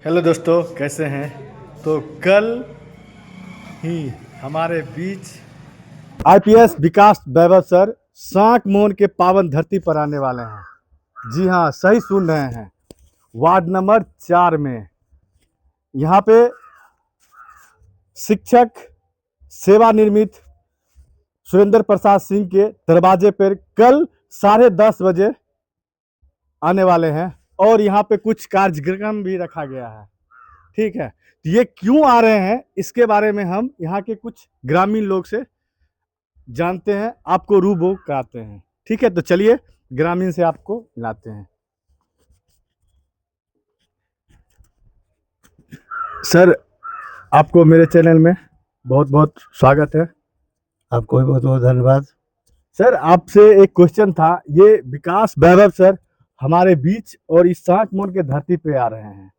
Hello दोस्तों, कैसे हैं। तो कल ही हमारे बीच आईपीएस विकास वैभव सर सांक मोहन के पावन धरती पर आने वाले हैं। जी हाँ, सही सुन रहे हैं। वार्ड नंबर 4 में यहाँ पे शिक्षक सेवानिवृत्त सुरेंद्र प्रसाद सिंह के दरवाजे पर कल 10:30 बजे आने वाले हैं और यहाँ पे कुछ कार्यक्रम भी रखा गया है। ठीक है, तो ये क्यों आ रहे हैं इसके बारे में हम यहाँ के कुछ ग्रामीण लोग से जानते हैं, आपको रूबरू कराते हैं। ठीक है, तो चलिए ग्रामीण से आपको मिलाते हैं। सर, आपको मेरे चैनल में बहुत बहुत स्वागत है। आपको भी बहुत बहुत धन्यवाद। सर, आपसे एक क्वेश्चन था। ये विकास वैभव सर हमारे बीच और इस सांक मोहन के धरती पे आ रहे हैं,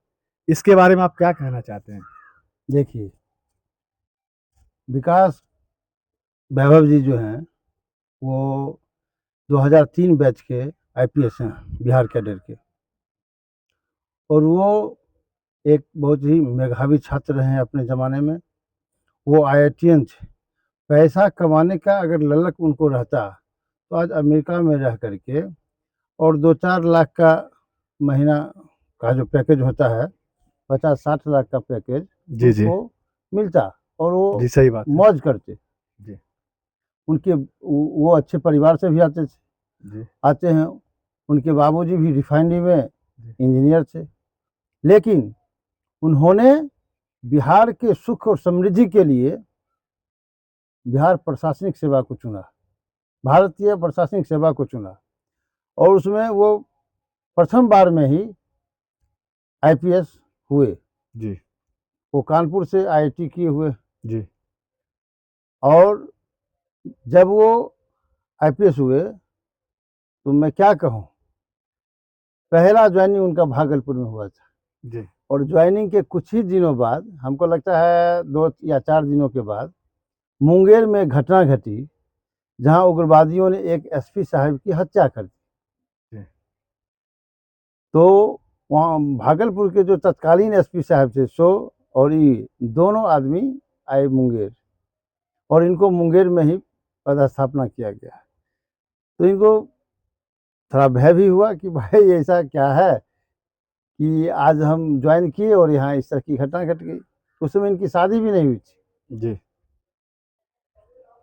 इसके बारे में आप क्या कहना चाहते हैं। देखिए, विकास वैभव जी जो हैं वो 2003 बैच के आईपीएस हैं, बिहार कैडर के। और वो एक बहुत ही मेधावी छात्र रहे हैं अपने ज़माने में। वो आईआईटीएन थे। पैसा कमाने का अगर ललक उनको रहता तो आज अमेरिका में रह करके और 2-4 लाख का महीना का जो पैकेज होता है, 50-60 लाख का पैकेज जी उनको मिलता और वो जी, सही बात है। मौज करते। जी उनके वो अच्छे परिवार से भी जी आते हैं। उनके बाबूजी भी रिफाइनरी में इंजीनियर थे, लेकिन उन्होंने बिहार के सुख और समृद्धि के लिए बिहार प्रशासनिक सेवा को चुना, भारतीय प्रशासनिक सेवा को चुना। और उसमें वो प्रथम बार में ही आईपीएस हुए। जी वो कानपुर से आईआईटी किए हुए। जी और जब वो आईपीएस हुए तो मैं क्या कहूँ, पहला ज्वाइनिंग उनका भागलपुर में हुआ था। जी और ज्वाइनिंग के कुछ ही दिनों बाद, हमको लगता है 2 या 4 दिनों के बाद, मुंगेर में घटना घटी जहां उग्रवादियों ने एक एसपी साहब की हत्या कर दी। तो वहाँ भागलपुर के जो तत्कालीन एसपी साहब थे और ये दोनों आदमी आए मुंगेर और इनको मुंगेर में ही पदस्थापना किया गया। तो इनको थोड़ा भय भी हुआ कि भाई ऐसा क्या है कि आज हम ज्वाइन किए और यहाँ इस तरह की घटना घट गई। उस समय इनकी शादी भी नहीं हुई थी, जी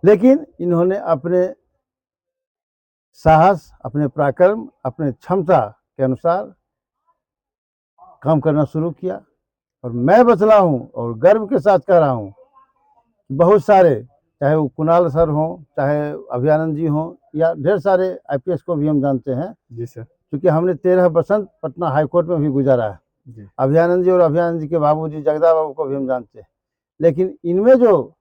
लेकिन इन्होंने अपने साहस, अपने पराक्रम, अपने क्षमता के अनुसार काम करना शुरू किया। और मैं बतला हूँ और गर्व के साथ कह रहा हूँ, बहुत सारे, चाहे वो कुणाल सर हों, चाहे अभियानंद जी हों, या ढेर सारे आईपीएस को भी हम जानते हैं। जी सर। क्योंकि हमने 13 बसंत पटना हाईकोर्ट में भी गुजारा है। जी अभियानंद जी और अभियानंद जी के बाबूजी जगदा बाबू को भी हम जानते हैं। लेकिन इनमें जो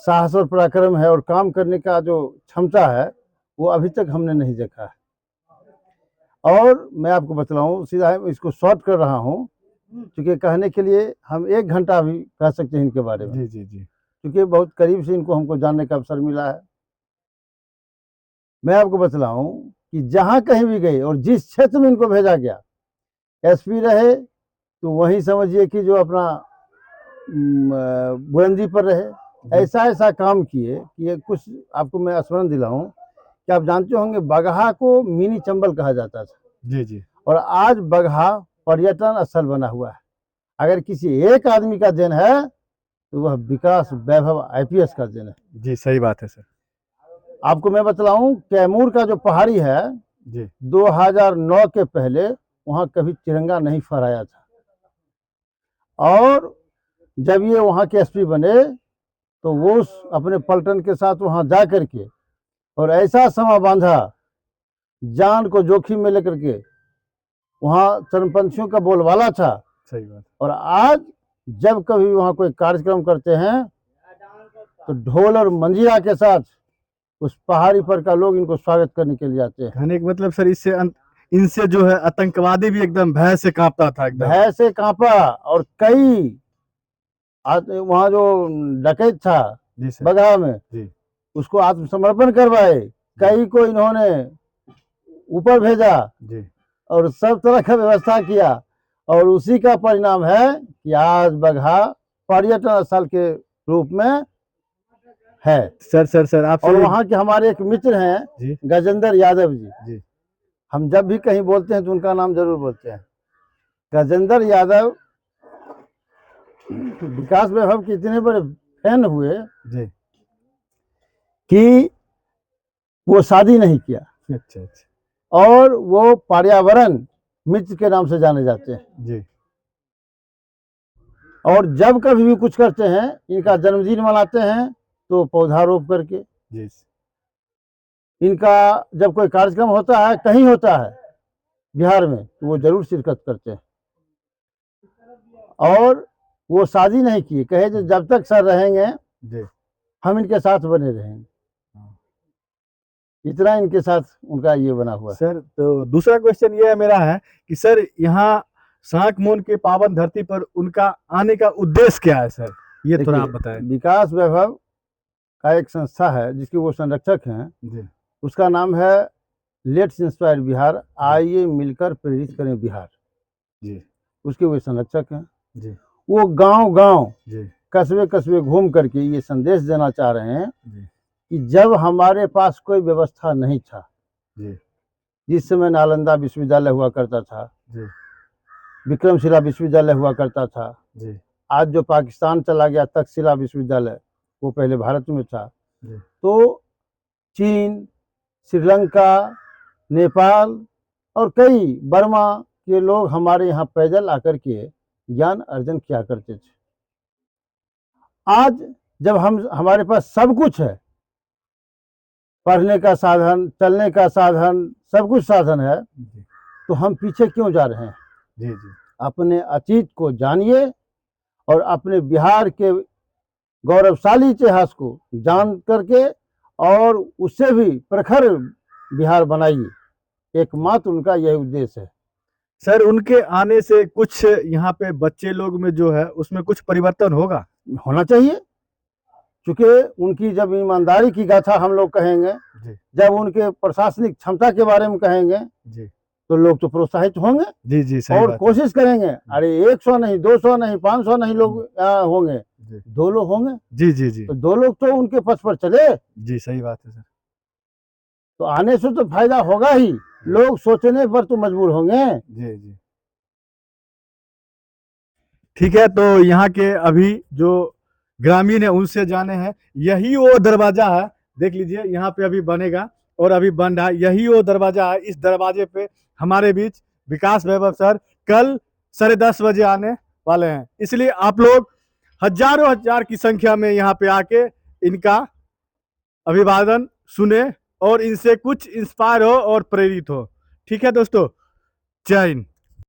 साहस और पराक्रम है और काम करने का जो क्षमता है, वो अभी तक हमने नहीं देखा है। और मैं आपको बतलाऊं, सीधा इसको शॉर्ट कर रहा हूं, क्योंकि कहने के लिए हम 1 घंटा भी कह सकते हैं इनके बारे में। जी जी जी क्योंकि बहुत करीब से इनको हमको जानने का अवसर मिला है। मैं आपको बतलाऊं कि जहां कहीं भी गए और जिस क्षेत्र में इनको भेजा गया, एसपी रहे तो वहीं समझिए कि जो अपना बुलंदी पर रहे। ऐसा ऐसा काम किए कि ये कुछ आपको मैं स्मरण दिलाऊं कि आप जानते होंगे बगहा को मिनी चंबल कहा जाता था। जी जी और आज बगहा पर्यटन स्थल बना हुआ है। अगर किसी एक आदमी का देन है तो वह विकास वैभव आईपीएस का देन है। जी, सही बात है सर। आपको मैं बतलाऊं, कैमूर का जो पहाड़ी है, जी 2009 के पहले वहां कभी तिरंगा नहीं फहराया था। और जब ये वहां के एसपी बने तो वो अपने पलटन के साथ वहां जा करके और ऐसा समा बांधा, जान को जोखिम में लेकर के वहां चरमपंथियों का बोलबाला था। सही बात। और आज जब कभी वहां कोई कार्यक्रम करते हैं तो ढोल और मंजीरा के साथ उस पहाड़ी पर का लोग इनको स्वागत करने के लिए आते हैं। कहने का मतलब सर, इनसे जो है आतंकवादी भी एकदम भय से कांपता था, एकदम भय से कांपा। और कई वहां जो डकैत था जी सर। बगहा में, जी उसको आत्मसमर्पण करवाए। कई को इन्होंने ऊपर भेजा जी और सब तरह का व्यवस्था किया। और उसी का परिणाम है कि आज बगहा पर्यटन स्थल के रूप में है। सर और आपसे वहाँ के हमारे एक मित्र हैं जी गजेंद्र यादव जी, जी हम जब भी कहीं बोलते हैं तो उनका नाम जरूर बोलते हैं। गजेंद्र यादव विकास वैभव के इतने बड़े फैन हुए जी। कि वो शादी नहीं किया अच्छा अच्छा और वो पर्यावरण मित्र के नाम से जाने जाते हैं। जी और जब कभी भी कुछ करते हैं, इनका जन्मदिन मनाते हैं तो पौधारोप करके, जी इनका जब कोई कार्यक्रम होता है, कहीं होता है बिहार में, तो वो जरूर शिरकत करते हैं। और वो शादी नहीं किए, कहे जो जब तक सर रहेंगे जी हम इनके साथ बने रहेंगे। इतना इनके साथ उनका ये बना हुआ है। सर तो दूसरा क्वेश्चन ये है मेरा है कि सर यहाँ सांक मोन के पावन धरती पर उनका आने का उद्देश्य क्या है सर, ये थोड़ा देखिए, आप बताएं। विकास वैभव का एक संस्था है जिसके वो संरक्षक हैं, जी उसका नाम है लेट्स इंस्पायर बिहार, आइए मिलकर प्रेरित करें बिहार। जी उसके वो संरक्षक हैं। जी वो गांव गांव जी कस्बे कस्बे घूम करके ये संदेश देना चाह रहे हैं जी कि जब हमारे पास कोई व्यवस्था नहीं था, जी जिस समय नालंदा विश्वविद्यालय हुआ करता था, जी विक्रमशिला विश्वविद्यालय हुआ करता था, जी आज जो पाकिस्तान चला गया तक्षशिला विश्वविद्यालय, वो पहले भारत में था, जी तो चीन, श्रीलंका, नेपाल और कई बर्मा के लोग हमारे यहाँ पैदल आकर के ज्ञान अर्जन किया करते थे। आज जब हमारे पास सब कुछ है, पढ़ने का साधन, चलने का साधन, सब कुछ साधन है, जी तो हम पीछे क्यों जा रहे हैं? जी जी अपने अतीत को जानिए और अपने बिहार के गौरवशाली इतिहास को जान करके और उससे भी प्रखर बिहार बनाइए। एकमात्र उनका यही उद्देश्य है। सर उनके आने से कुछ यहाँ पे बच्चे लोग में जो है उसमें कुछ परिवर्तन होगा? होना चाहिए, क्योंकि उनकी जब ईमानदारी की गाथा हम लोग कहेंगे, जी जब उनके प्रशासनिक क्षमता के बारे में कहेंगे, जी तो लोग तो प्रोत्साहित होंगे जी जी सही और बात है। कोशिश करेंगे। अरे 100 नहीं, 200 नहीं, 500 नहीं लोग यहाँ होंगे, जी 2 लोग होंगे, जी जी जी तो 2 लोग तो उनके पथ पर चले, जी सही बात है सर। तो आने से तो फायदा होगा ही, लोग सोचने पर तो मजबूर होंगे। जी जी ठीक है, तो यहाँ के अभी जो ग्रामीण है उनसे जाने हैं, यही वो दरवाजा है, देख लीजिए यहाँ पे अभी बनेगा और अभी बन रहा है, यही वो दरवाजा है। इस दरवाजे पे हमारे बीच विकास वैभव सर कल 10:30 बजे आने वाले हैं, इसलिए आप लोग हजारों हजार की संख्या में यहाँ पे आके इनका अभिवादन सुने और इनसे कुछ इंस्पायर हो और प्रेरित हो। ठीक है दोस्तों, जय हिंद।